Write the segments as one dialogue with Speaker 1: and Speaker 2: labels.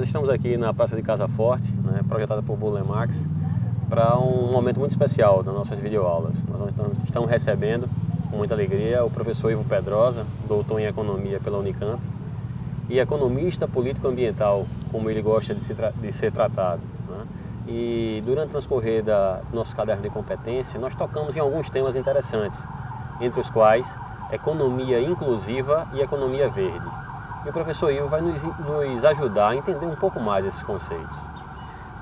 Speaker 1: estamos aqui na Praça de Casa Forte, né, projetada por Bulemax, para um momento muito especial das nossas videoaulas. Nós estamos recebendo, com muita alegria, o professor Ivo Pedrosa, doutor em Economia pela Unicamp, e economista político-ambiental, como ele gosta de ser tratado, né? E durante o transcorrer do nosso caderno de competência, nós tocamos em alguns temas interessantes, entre os quais economia inclusiva e economia verde. E o professor Ivo vai nos ajudar a entender um pouco mais esses conceitos.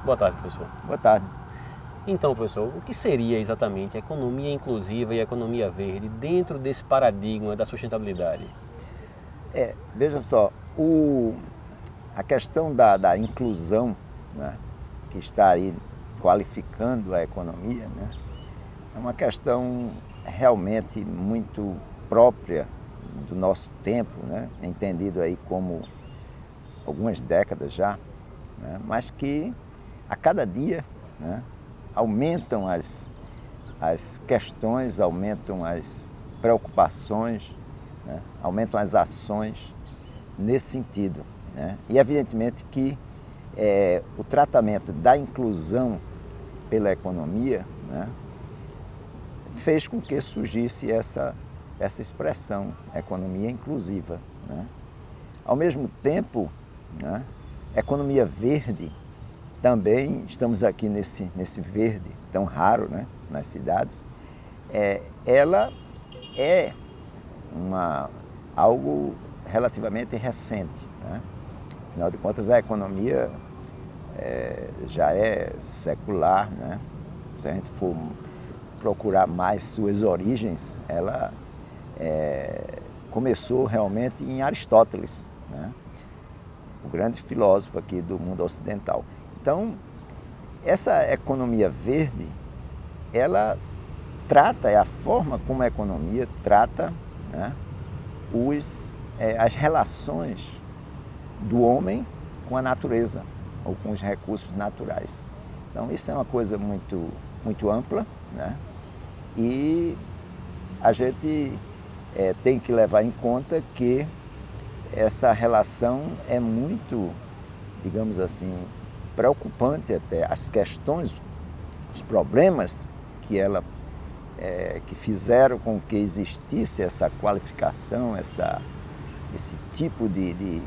Speaker 1: Boa tarde, professor.
Speaker 2: Boa tarde.
Speaker 1: Então, professor, o que seria exatamente a economia inclusiva e a economia verde dentro desse paradigma da sustentabilidade?
Speaker 2: Veja só, a questão da inclusão, né, que está aí qualificando a economia, né, é uma questão realmente muito própria do nosso tempo, né, entendido aí como algumas décadas já, né, mas que a cada dia, né, aumentam as questões, aumentam as preocupações, né, aumentam as ações nesse sentido, né? E evidentemente que o tratamento da inclusão pela economia, né, fez com que surgisse essa expressão, economia inclusiva, né? Ao mesmo tempo, né, economia verde, também estamos aqui nesse verde tão raro, né, nas cidades, ela é algo relativamente recente, né? Afinal de contas, a economia já é secular, né? Se a gente for procurar mais suas origens, ela começou realmente em Aristóteles, né, o grande filósofo aqui do mundo ocidental. Então, essa economia verde, ela trata, é a forma como a economia trata, né, as relações do homem com a natureza ou com os recursos naturais. Então, isso é uma coisa muito, muito ampla, né, e a gente tem que levar em conta que essa relação é muito, digamos assim, preocupante até. As questões, os problemas que que fizeram com que existisse essa qualificação, esse tipo de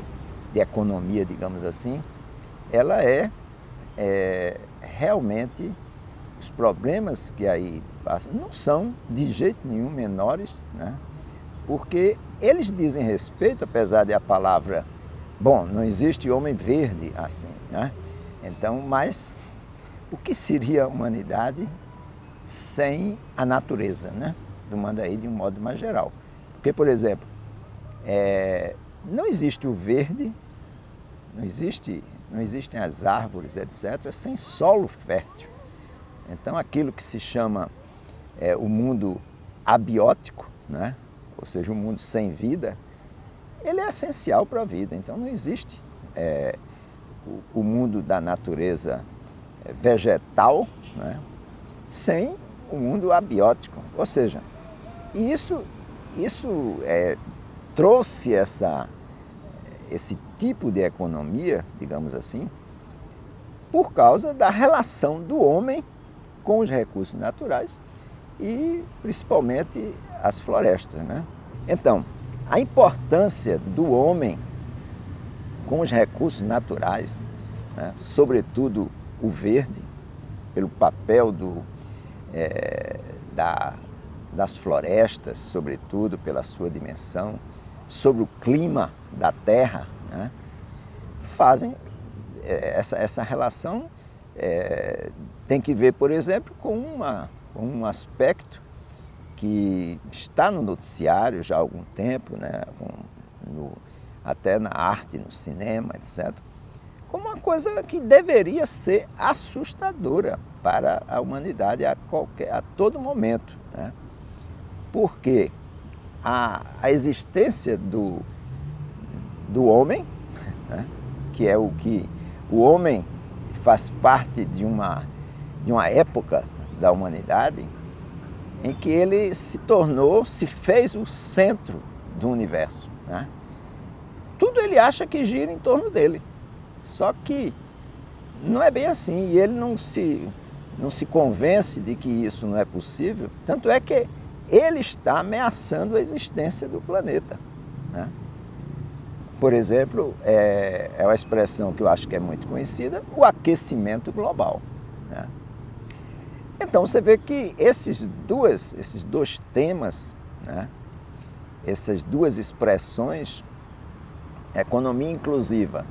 Speaker 2: economia, digamos assim, ela realmente, os problemas que aí passam não são de jeito nenhum menores, né? Porque eles dizem respeito, apesar de a palavra, bom, não existe homem verde assim, né? Então, mas o que seria a humanidade sem a natureza, né? Do Mandaí de um modo mais geral. Porque, por exemplo, não existe o verde, não existem as árvores, etc., sem solo fértil. Então, aquilo que se chama o mundo abiótico, né? Ou seja, o mundo sem vida, ele é essencial para a vida. Então, não existe o mundo da natureza vegetal, né, sem o mundo abiótico. Ou seja, isso trouxe esse tipo de economia, digamos assim, por causa da relação do homem com os recursos naturais e principalmente as florestas, né? Então, a importância do homem com os recursos naturais, né, sobretudo o verde, pelo papel das florestas, sobretudo pela sua dimensão, sobre o clima da terra, né, fazem essa relação. Tem que ver, por exemplo, com um aspecto que está no noticiário já há algum tempo, né, até na arte, no cinema, etc., como uma coisa que deveria ser assustadora para a humanidade a todo momento, né? Porque a existência do homem, né, que é o homem faz parte de uma época da humanidade em que ele se fez o centro do universo, né? Tudo ele acha que gira em torno dele. Só que não é bem assim, e ele não se convence de que isso não é possível, tanto é que ele está ameaçando a existência do planeta, né? Por exemplo, é uma expressão que eu acho que é muito conhecida, o aquecimento global, né? Então você vê que esses dois temas, né, essas duas expressões, economia inclusiva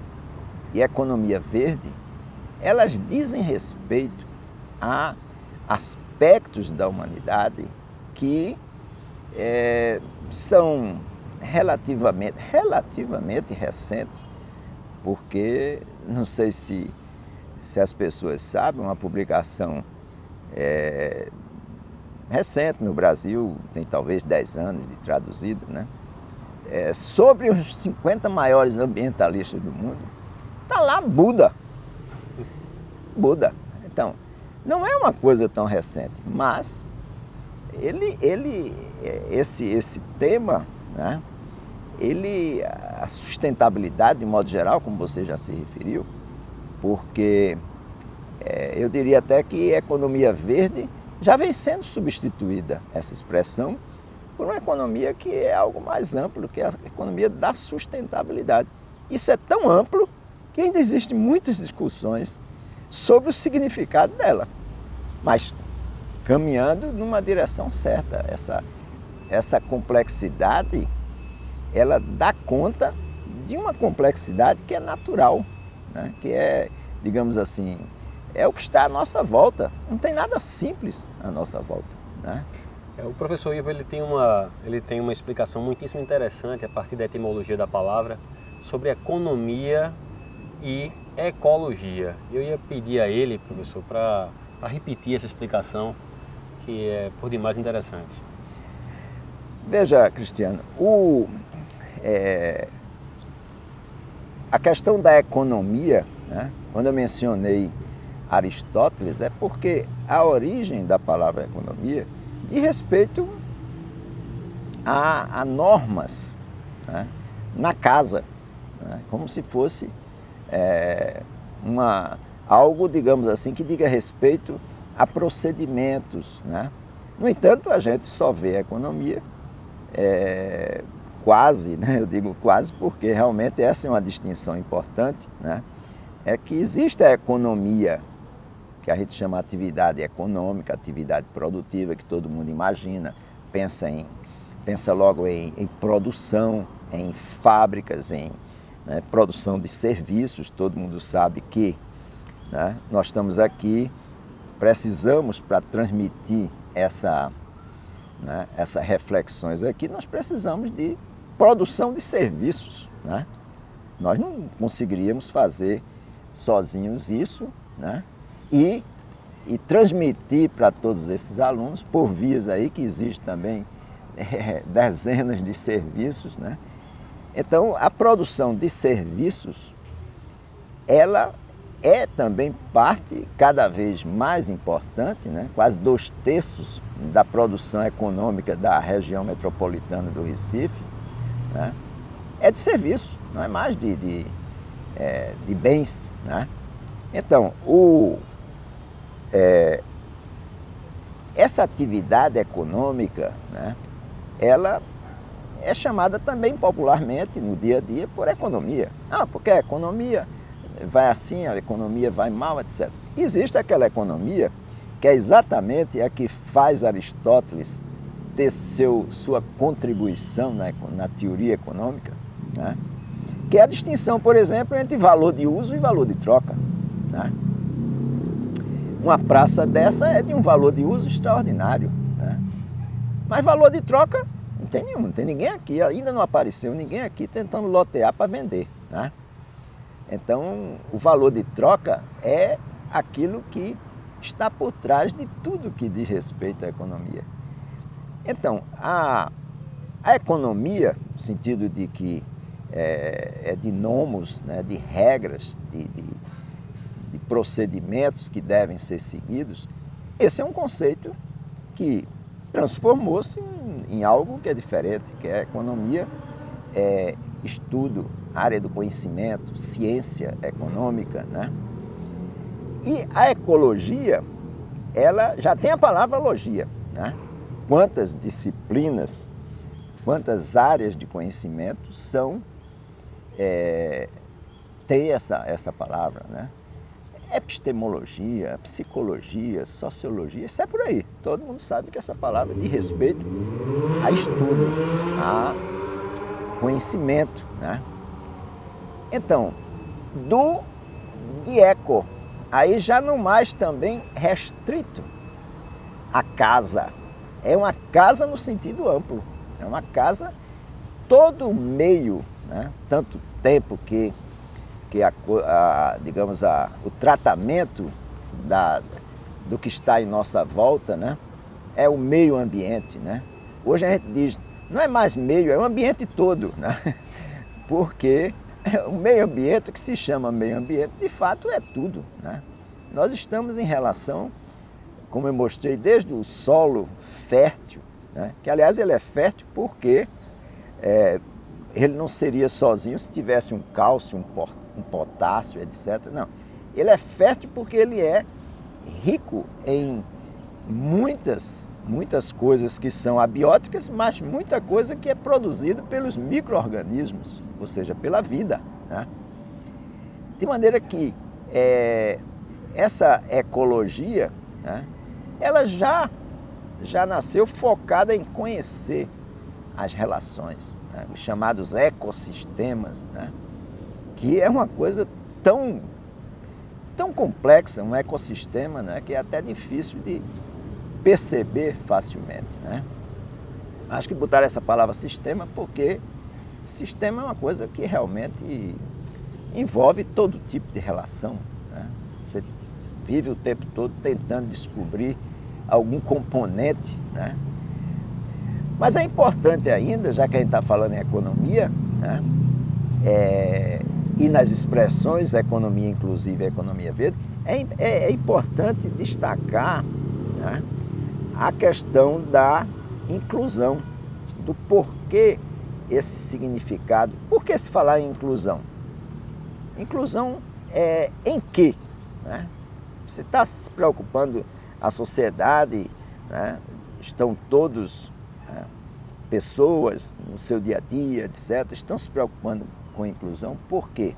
Speaker 2: e economia verde, elas dizem respeito a aspectos da humanidade que são relativamente recentes, porque não sei se as pessoas sabem, uma publicação recente no Brasil, tem talvez 10 anos de traduzido, né? Sobre os 50 maiores ambientalistas do mundo, está lá Buda. Então, não é uma coisa tão recente, mas esse tema, né? A sustentabilidade, de modo geral, como você já se referiu, porque eu diria até que a economia verde já vem sendo substituída, essa expressão, por uma economia que é algo mais amplo, que é a economia da sustentabilidade. Isso é tão amplo que ainda existem muitas discussões sobre o significado dela, mas caminhando numa direção certa. Essa complexidade, ela dá conta de uma complexidade que é natural, né? Que é, digamos assim, é o que está à nossa volta. Não tem nada simples à nossa volta, né?
Speaker 1: O professor Ivo ele tem uma explicação muitíssimo interessante a partir da etimologia da palavra sobre economia e ecologia. Eu ia pedir a ele, professor, para repetir essa explicação, que é por demais interessante.
Speaker 2: Veja, Cristiano, a questão da economia, né, quando eu mencionei Aristóteles, é porque a origem da palavra economia diz respeito a normas, né, na casa, né, como se fosse algo, digamos assim, que diga respeito a procedimentos, né? No entanto, a gente só vê a economia quase, né? Eu digo quase porque realmente essa é uma distinção importante, né? É que existe a economia, que a gente chama de atividade econômica, atividade produtiva, que todo mundo imagina, pensa logo em produção, em fábricas, em produção de serviços. Todo mundo sabe que, né, nós estamos aqui, precisamos, para transmitir essas reflexões aqui, nós precisamos de produção de serviços, né? Nós não conseguiríamos fazer sozinhos isso, né? E transmitir para todos esses alunos, por vias aí que existem também dezenas de serviços, né? Então, a produção de serviços, ela é também parte cada vez mais importante, né? Quase 2/3 da produção econômica da região metropolitana do Recife, né, é de serviços, não é mais de bens, né? Então, essa atividade econômica, né, ela é chamada também popularmente no dia a dia por economia. Porque a economia vai assim, a economia vai mal, etc. Existe aquela economia que é exatamente a que faz Aristóteles ter sua contribuição na teoria econômica, né? Que é a distinção, por exemplo, entre valor de uso e valor de troca, né? Uma praça dessa é de um valor de uso extraordinário, né? Mas valor de troca não tem nenhum, não tem ninguém aqui, ainda não apareceu ninguém aqui tentando lotear para vender, né? Então, o valor de troca é aquilo que está por trás de tudo que diz respeito à economia. Então, a economia, no sentido de que é de nomos, né, de regras, de procedimentos que devem ser seguidos, esse é um conceito que transformou-se em algo que é diferente, que é a economia estudo, área do conhecimento, ciência econômica, né? E a ecologia, ela já tem a palavra logia, né? Quantas disciplinas, quantas áreas de conhecimento tem essa palavra, né? Epistemologia, psicologia, sociologia, isso é por aí. Todo mundo sabe que essa palavra diz respeito a estudo, a conhecimento, né? Então, de eco, aí já não mais também restrito a casa. É uma casa no sentido amplo, é uma casa todo o meio, né? Tanto tempo que o tratamento do que está em nossa volta, né? É o meio ambiente, né? Hoje a gente diz, não é mais meio, é o ambiente todo, né? Porque o meio ambiente, que se chama meio ambiente, de fato é tudo, né? Nós estamos em relação, como eu mostrei, desde o solo fértil, né? Que aliás ele é fértil porque ele não seria sozinho se tivesse um cálcio, um potássio, etc. Não, ele é fértil porque ele é rico em muitas coisas que são abióticas, mas muita coisa que é produzida pelos micro-organismos, ou seja, pela vida, né? De maneira que essa ecologia, né, ela já nasceu focada em conhecer as relações, né, os chamados ecossistemas, né, que é uma coisa tão complexa, um ecossistema, né, que é até difícil de perceber facilmente, né? Acho que botaram essa palavra sistema porque sistema é uma coisa que realmente envolve todo tipo de relação, né? Você vive o tempo todo tentando descobrir algum componente, né? Mas é importante ainda, já que a gente está falando em economia, né? E nas expressões economia inclusiva e economia verde, é importante destacar, né, a questão da inclusão, do porquê esse significado. Por que se falar em inclusão? Inclusão é em quê? Né? Você está se preocupando, a sociedade, né, estão todos, né, pessoas no seu dia a dia, etc., estão se preocupando com inclusão. Por quê?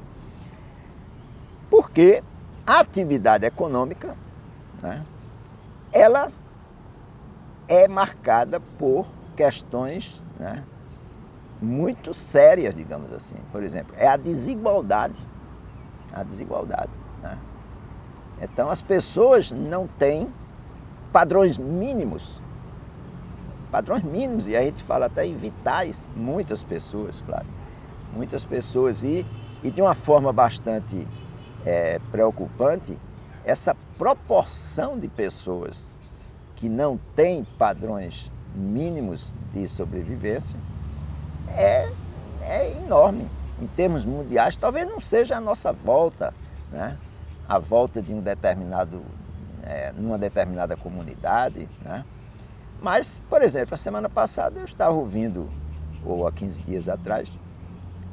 Speaker 2: Porque a atividade econômica, né, ela é marcada por questões, né, muito sérias, digamos assim. Por exemplo, é a desigualdade. Né? Então, as pessoas não têm padrões mínimos, e a gente fala até em vitais, muitas pessoas, claro, muitas pessoas, e de uma forma bastante preocupante, essa proporção de pessoas que não têm padrões mínimos de sobrevivência é enorme. Em termos mundiais, talvez não seja a nossa volta, né? A volta de numa determinada comunidade, né? Mas, por exemplo, a semana passada eu estava ouvindo, ou há 15 dias atrás,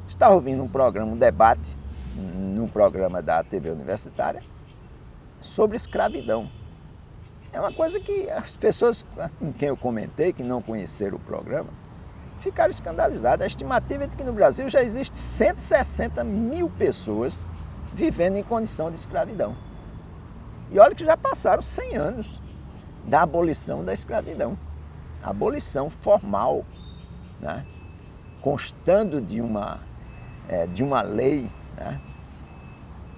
Speaker 2: estava ouvindo um debate, num programa da TV Universitária, sobre escravidão. É uma coisa que as pessoas com quem eu comentei, que não conheceram o programa, ficaram escandalizadas. A estimativa é de que no Brasil já existe 160 mil pessoas vivendo em condição de escravidão. E olha que já passaram 100 anos da abolição da escravidão. Abolição formal, né? Constando de uma lei, né?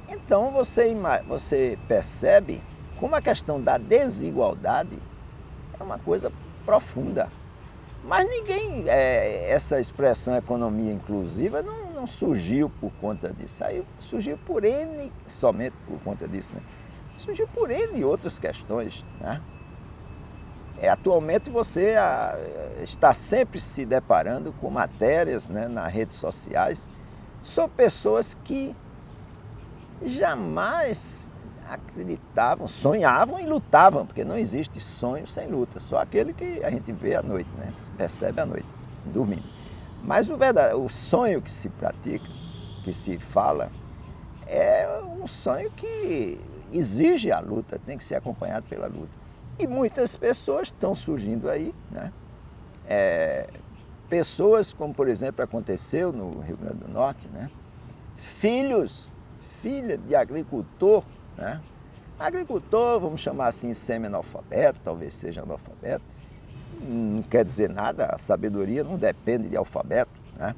Speaker 2: Então você percebe como a questão da desigualdade é uma coisa profunda. Mas essa expressão economia inclusiva não surgiu por conta disso. Aí surgiu somente por conta disso, né? Surgiu por N outras questões, né? Atualmente você está sempre se deparando com matérias, né, nas redes sociais sobre pessoas que jamais acreditavam, sonhavam e lutavam, porque não existe sonho sem luta, só aquele que a gente vê à noite, né? Se percebe à noite, dormindo. Mas o sonho que se pratica, que se fala, é um sonho que exige a luta, tem que ser acompanhado pela luta. E muitas pessoas estão surgindo aí, né? Pessoas como, por exemplo, aconteceu no Rio Grande do Norte, né? Filha de agricultor, né? Agricultor, vamos chamar assim, semi-analfabeto, talvez seja analfabeto, não quer dizer nada, a sabedoria não depende de alfabeto, né?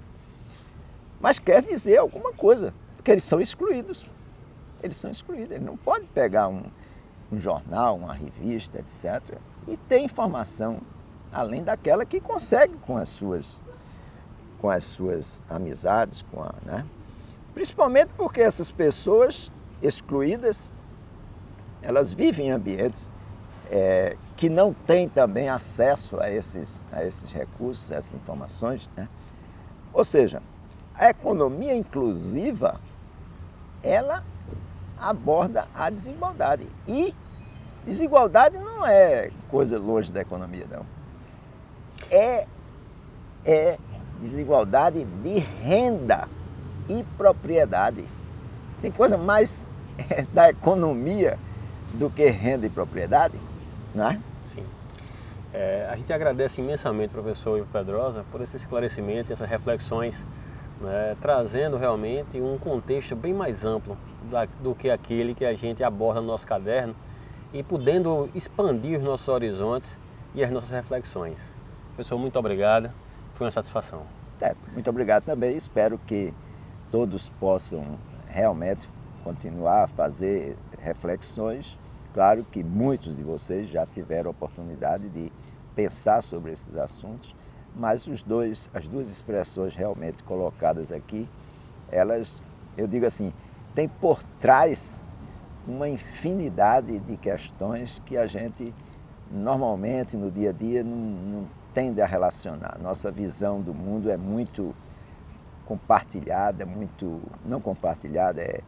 Speaker 2: Mas quer dizer alguma coisa, porque eles são excluídos. Eles são excluídos, eles não podem pegar um jornal, uma revista, etc. e ter informação além daquela que consegue com as suas amizades, né? Principalmente porque essas pessoas excluídas, elas vivem em ambientes que não têm também acesso a esses recursos, a essas informações, né? Ou seja, a economia inclusiva, ela aborda a desigualdade. E desigualdade não é coisa longe da economia, não. É desigualdade de renda e propriedade. Tem coisa mais da economia do que renda e propriedade, não é?
Speaker 1: Sim. A gente agradece imensamente, professor Ivo Pedrosa, por esses esclarecimentos, essas reflexões, né, trazendo realmente um contexto bem mais amplo do que aquele que a gente aborda no nosso caderno e podendo expandir os nossos horizontes e as nossas reflexões. Professor, muito obrigado, foi uma satisfação.
Speaker 2: Muito obrigado também, espero que todos possam realmente continuar a fazer reflexões. Claro que muitos de vocês já tiveram a oportunidade de pensar sobre esses assuntos, mas as duas expressões realmente colocadas aqui, elas, eu digo assim, tem por trás uma infinidade de questões que a gente normalmente no dia a dia não tende a relacionar. Nossa visão do mundo é muito compartilhada, não compartilhada, é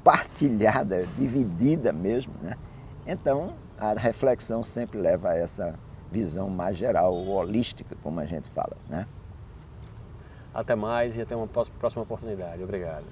Speaker 2: partilhada, dividida mesmo, né? Então, a reflexão sempre leva a essa visão mais geral, holística, como a gente fala, né?
Speaker 1: Até mais e até uma próxima oportunidade. Obrigado.